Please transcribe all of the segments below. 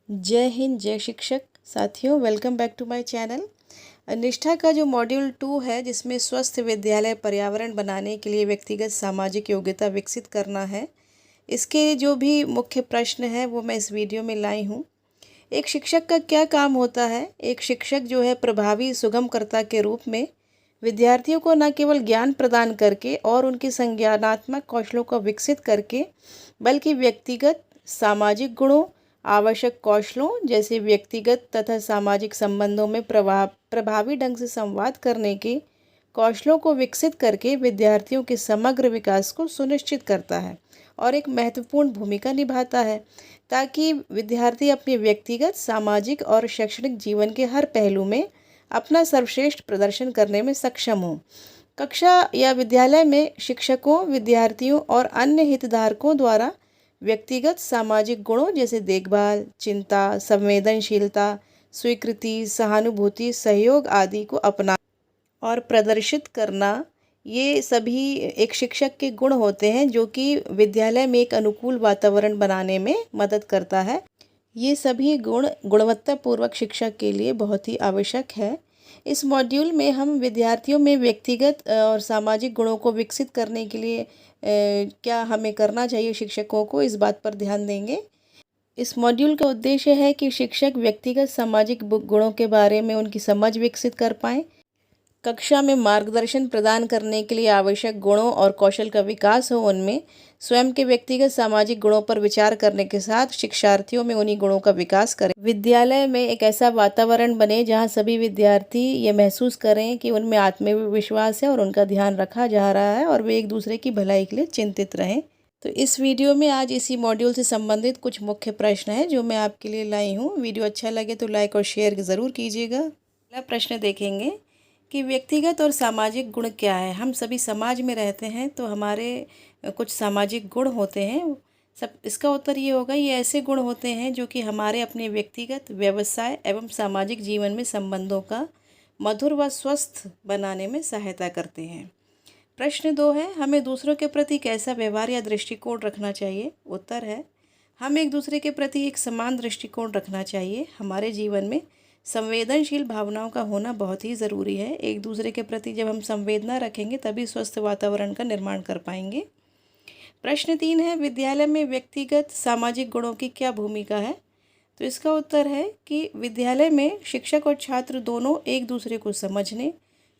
जय हिंद, जय शिक्षक साथियों। Welcome back to my channel. Nishtha का जो मॉड्यूल 2 है, जिसमें स्वस्थ विद्यालय पर्यावरण बनाने के लिए व्यक्तिगत सामाजिक योग्यता विकसित करना है, इसके जो भी मुख्य प्रश्न हैं वो मैं इस वीडियो में लाई हूँ। एक शिक्षक का क्या काम होता है? एक शिक्षक जो है प्रभावी सुगमकर्ता के रूप में विद्यार्थियों को न केवल ज्ञान प्रदान करके और उनके संज्ञानात्मक कौशलों को विकसित करके, बल्कि व्यक्तिगत सामाजिक गुणों, आवश्यक कौशलों जैसे व्यक्तिगत तथा सामाजिक संबंधों में प्रभावी ढंग से संवाद करने के कौशलों को विकसित करके विद्यार्थियों के समग्र विकास को सुनिश्चित करता है और एक महत्वपूर्ण भूमिका निभाता है, ताकि विद्यार्थी अपने व्यक्तिगत, सामाजिक और शैक्षणिक जीवन के हर पहलू में अपना सर्वश्रेष्ठ प्रदर्शन करने में सक्षम हो। कक्षा या विद्यालय में शिक्षकों, विद्यार्थियों और अन्य हितधारकों द्वारा व्यक्तिगत सामाजिक गुणों जैसे देखभाल, चिंता, संवेदनशीलता, स्वीकृति, सहानुभूति, सहयोग आदि को अपना और प्रदर्शित करना, ये सभी एक शिक्षक के गुण होते हैं जो कि विद्यालय में एक अनुकूल वातावरण बनाने में मदद करता है। ये सभी गुण गुणवत्तापूर्वक शिक्षा के लिए बहुत ही आवश्यक है। इस मॉड्यूल में हम विद्यार्थियों में व्यक्तिगत और सामाजिक गुणों को विकसित करने के लिए क्या हमें करना चाहिए, शिक्षकों को, इस बात पर ध्यान देंगे। इस मॉड्यूल का उद्देश्य है कि शिक्षक व्यक्तिगत सामाजिक गुणों के बारे में उनकी समझ विकसित कर पाएँ, कक्षा में मार्गदर्शन प्रदान करने के लिए आवश्यक गुणों और कौशल का विकास हो, उनमें स्वयं के व्यक्तिगत सामाजिक गुणों पर विचार करने के साथ शिक्षार्थियों में उन्हीं गुणों का विकास करें। विद्यालय में एक ऐसा वातावरण बने जहां सभी विद्यार्थी ये महसूस करें कि उनमें आत्मविश्वास है और उनका ध्यान रखा जा रहा है और वे एक दूसरे की भलाई के लिए चिंतित रहें। तो इस वीडियो में आज इसी मॉड्यूल से संबंधित कुछ मुख्य प्रश्न हैं जो मैं आपके लिए लाई हूँ। वीडियो अच्छा लगे तो लाइक और शेयर ज़रूर कीजिएगा। पहला प्रश्न देखेंगे कि व्यक्तिगत और सामाजिक गुण क्या है। हम सभी समाज में रहते हैं तो हमारे कुछ सामाजिक गुण होते हैं। इसका उत्तर ये होगा, ये ऐसे गुण होते हैं जो कि हमारे अपने व्यक्तिगत, व्यवसाय एवं सामाजिक जीवन में संबंधों का मधुर व स्वस्थ बनाने में सहायता करते हैं। प्रश्न 2 है, हमें दूसरों के प्रति कैसा व्यवहार या दृष्टिकोण रखना चाहिए। उत्तर है, हम एक दूसरे के प्रति एक समान दृष्टिकोण रखना चाहिए। हमारे जीवन में संवेदनशील भावनाओं का होना बहुत ही ज़रूरी है। एक दूसरे के प्रति जब हम संवेदना रखेंगे तभी स्वस्थ वातावरण का निर्माण कर पाएंगे। प्रश्न 3 है, विद्यालय में व्यक्तिगत सामाजिक गुणों की क्या भूमिका है। तो इसका उत्तर है कि विद्यालय में शिक्षक और छात्र दोनों एक दूसरे को समझने,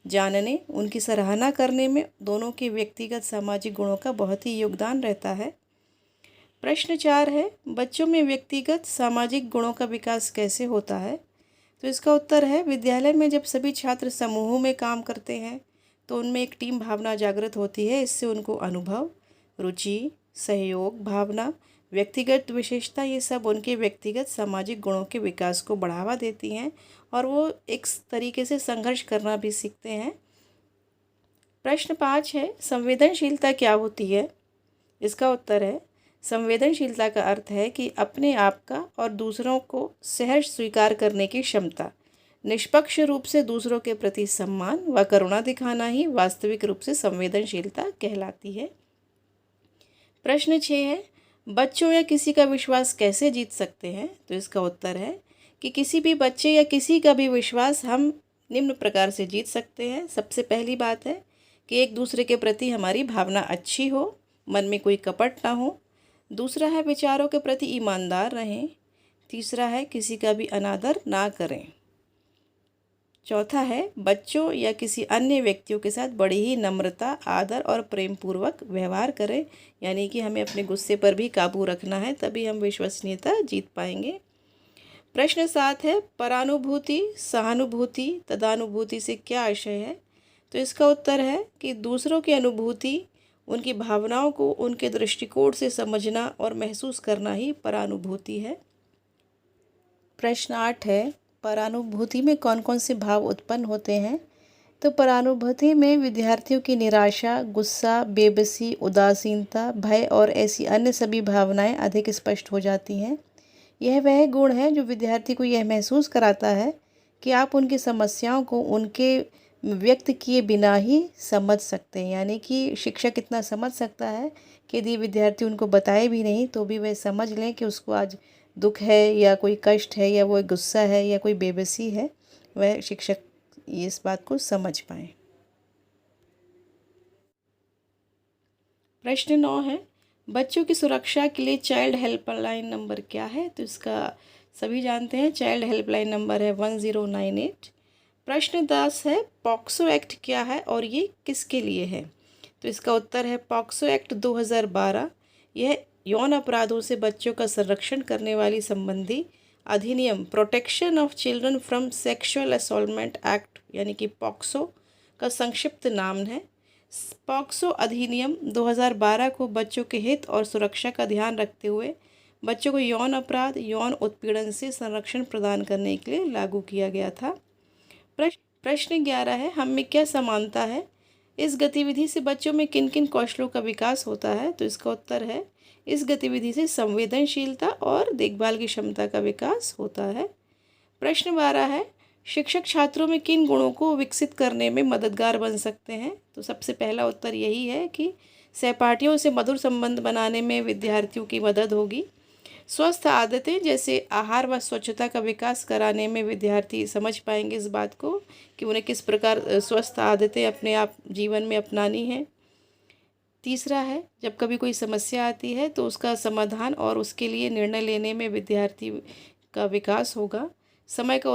जानने, उनकी सराहना करने में दोनों के व्यक्तिगत सामाजिक गुणों का बहुत ही योगदान रहता है। प्रश्न 4 है, बच्चों में व्यक्तिगत सामाजिक गुणों का विकास कैसे होता है। तो इसका उत्तर है, विद्यालय में जब सभी छात्र समूहों में काम करते हैं तो उनमें एक टीम भावना जागृत होती है। इससे उनको अनुभव, रुचि, सहयोग भावना, व्यक्तिगत विशेषता, ये सब उनके व्यक्तिगत सामाजिक गुणों के विकास को बढ़ावा देती हैं और वो एक तरीके से संघर्ष करना भी सीखते हैं। प्रश्न 5 है, संवेदनशीलता क्या होती है। इसका उत्तर है, संवेदनशीलता का अर्थ है कि अपने आप का और दूसरों को सहज स्वीकार करने की क्षमता, निष्पक्ष रूप से दूसरों के प्रति सम्मान व करुणा दिखाना ही वास्तविक रूप से संवेदनशीलता कहलाती है। प्रश्न 6 है, बच्चों या किसी का विश्वास कैसे जीत सकते हैं। तो इसका उत्तर है कि किसी भी बच्चे या किसी का भी विश्वास हम निम्न प्रकार से जीत सकते हैं। सबसे पहली बात है कि एक दूसरे के प्रति हमारी भावना अच्छी हो, मन में कोई कपट ना हो। दूसरा है, विचारों के प्रति ईमानदार रहें। तीसरा है, किसी का भी अनादर ना करें। चौथा है, बच्चों या किसी अन्य व्यक्तियों के साथ बड़ी ही नम्रता, आदर और प्रेम पूर्वक व्यवहार करें। यानी कि हमें अपने गुस्से पर भी काबू रखना है, तभी हम विश्वसनीयता जीत पाएंगे। प्रश्न 7 है, परानुभूति, सहानुभूति, तदानुभूति से क्या आशय है। तो इसका उत्तर है कि दूसरों की अनुभूति, उनकी भावनाओं को उनके दृष्टिकोण से समझना और महसूस करना ही परानुभूति है। प्रश्न 8 है, परानुभूति में कौन कौन से भाव उत्पन्न होते हैं। तो परानुभूति में विद्यार्थियों की निराशा, गुस्सा, बेबसी, उदासीनता, भय और ऐसी अन्य सभी भावनाएं अधिक स्पष्ट हो जाती हैं। यह वह गुण है जो विद्यार्थी को यह महसूस कराता है कि आप उनकी समस्याओं को उनके व्यक्त किए बिना ही समझ सकते हैं। यानी कि शिक्षक इतना समझ सकता है कि यदि विद्यार्थी उनको बताए भी नहीं तो भी वह समझ लें कि उसको आज दुख है या कोई कष्ट है या वो गुस्सा है या कोई बेबसी है, वह शिक्षक इस बात को समझ पाए। प्रश्न 9 है, बच्चों की सुरक्षा के लिए चाइल्ड हेल्पलाइन नंबर क्या है? तो इसका सभी जानते हैं, चाइल्ड हेल्पलाइन नंबर है 1098। प्रश्न 10 है, पॉक्सो एक्ट क्या है और ये किसके लिए है? तो इसका उत्तर है पॉक्सो एक्ट 2012। यह यौन अपराधों से बच्चों का संरक्षण करने वाली संबंधी अधिनियम protection of children from sexual assaultment act यानी कि पॉक्सो का संक्षिप्त नाम है। पॉक्सो अधिनियम 2012 को बच्चों के हित और सुरक्षा का ध्यान रखते हुए बच्चों को यौन अपराध, यौन उत्पीड़न से संरक्षण प्रदान करने के लिए लागू किया गया था। प्रश्न 11 है, हम में क्या समानता है? इस गतिविधि से बच्चों में किन किन कौशलों का विकास होता है? तो इसका उत्तर है, इस गतिविधि से संवेदनशीलता और देखभाल की क्षमता का विकास होता है। प्रश्न 12 है, शिक्षक छात्रों में किन गुणों को विकसित करने में मददगार बन सकते हैं? तो सबसे पहला उत्तर यही है कि सहपाठियों से मधुर संबंध बनाने में विद्यार्थियों की मदद होगी। स्वस्थ आदतें जैसे आहार व स्वच्छता का विकास कराने में विद्यार्थी समझ पाएंगे इस बात को कि उन्हें किस प्रकार स्वस्थ आदतें अपने आप जीवन में अपनानी है। तीसरा है, जब कभी कोई समस्या आती है तो उसका समाधान और उसके लिए निर्णय लेने में विद्यार्थी का विकास होगा। समय का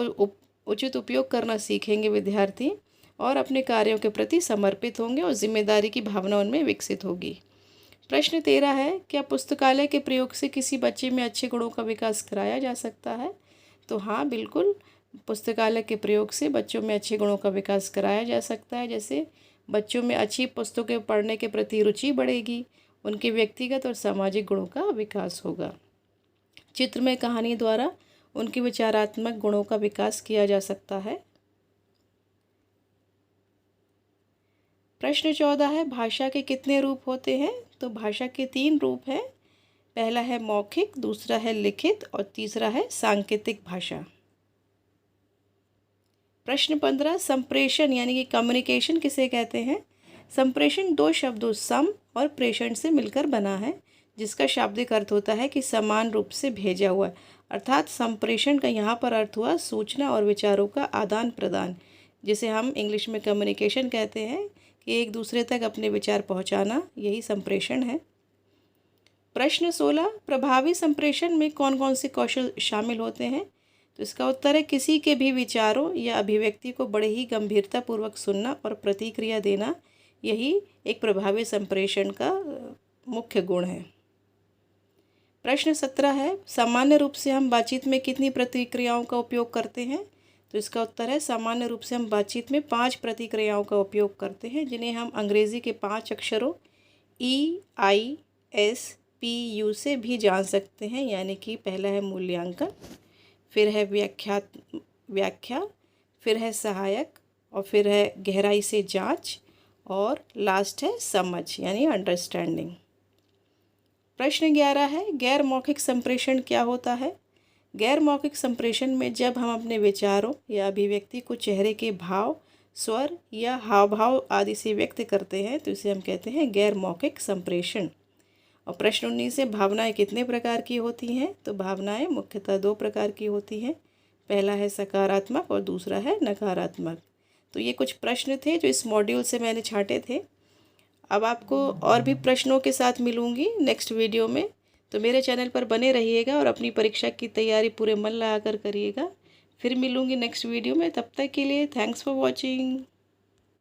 उचित उपयोग करना सीखेंगे विद्यार्थी और अपने कार्यों के प्रति समर्पित होंगे और जिम्मेदारी की भावना उनमें विकसित होगी। प्रश्न 13 है, क्या पुस्तकालय के प्रयोग से किसी बच्चे में अच्छे गुणों का विकास कराया जा सकता है? तो हाँ, बिल्कुल, पुस्तकालय के प्रयोग से बच्चों में अच्छे गुणों का विकास कराया जा सकता है। जैसे बच्चों में अच्छी पुस्तकें पढ़ने के प्रति रुचि बढ़ेगी, उनके व्यक्तिगत और सामाजिक गुणों का विकास होगा। चित्रमय कहानी द्वारा उनके विचारात्मक गुणों का विकास किया जा सकता है। प्रश्न 14 है, भाषा के कितने रूप होते हैं? तो भाषा के 3 रूप हैं। पहला है मौखिक, दूसरा है लिखित और तीसरा है सांकेतिक भाषा। प्रश्न 15, संप्रेषण यानी कि कम्युनिकेशन किसे कहते हैं? संप्रेषण 2 शब्दों सम और प्रेषण से मिलकर बना है, जिसका शाब्दिक अर्थ होता है कि समान रूप से भेजा हुआ। अर्थात संप्रेषण का यहाँ पर अर्थ हुआ सूचना और विचारों का आदान प्रदान, जिसे हम इंग्लिश में कम्युनिकेशन कहते हैं, कि एक दूसरे तक अपने विचार पहुँचाना, यही संप्रेषण है। प्रश्न 16, प्रभावी संप्रेषण में कौन कौन से कौशल शामिल होते हैं? तो इसका उत्तर है, किसी के भी विचारों या अभिव्यक्ति को बड़े ही गंभीरतापूर्वक सुनना और प्रतिक्रिया देना, यही एक प्रभावी संप्रेषण का मुख्य गुण है। प्रश्न 17 है, सामान्य रूप से हम बातचीत में कितनी प्रतिक्रियाओं का उपयोग करते हैं? तो इसका उत्तर है, सामान्य रूप से हम बातचीत में 5 प्रतिक्रियाओं का उपयोग करते हैं, जिन्हें हम अंग्रेजी के 5 अक्षरों EISPU से भी जान सकते हैं। यानी कि पहला है मूल्यांकन, फिर है व्याख्या, फिर है सहायक और फिर है गहराई से जांच और लास्ट है समझ यानी अंडरस्टैंडिंग। प्रश्न 11 है, गैर मौखिक संप्रेषण क्या होता है? गैर मौखिक संप्रेषण में जब हम अपने विचारों या अभिव्यक्ति को चेहरे के भाव, स्वर या हाव भाव आदि से व्यक्त करते हैं, तो इसे हम कहते हैं गैर मौखिक संप्रेषण। और प्रश्न 19 से, भावनाएं कितने प्रकार की होती हैं? तो भावनाएं मुख्यतः 2 प्रकार की होती हैं। पहला है सकारात्मक और दूसरा है नकारात्मक। तो ये कुछ प्रश्न थे जो इस मॉड्यूल से मैंने छांटे थे। अब आपको और भी प्रश्नों के साथ मिलूंगी नेक्स्ट वीडियो में, तो मेरे चैनल पर बने रहिएगा और अपनी परीक्षा की तैयारी पूरे मन लगाकर करिएगा। फिर मिलूंगी नेक्स्ट वीडियो में, तब तक के लिए थैंक्स फॉर वॉचिंग।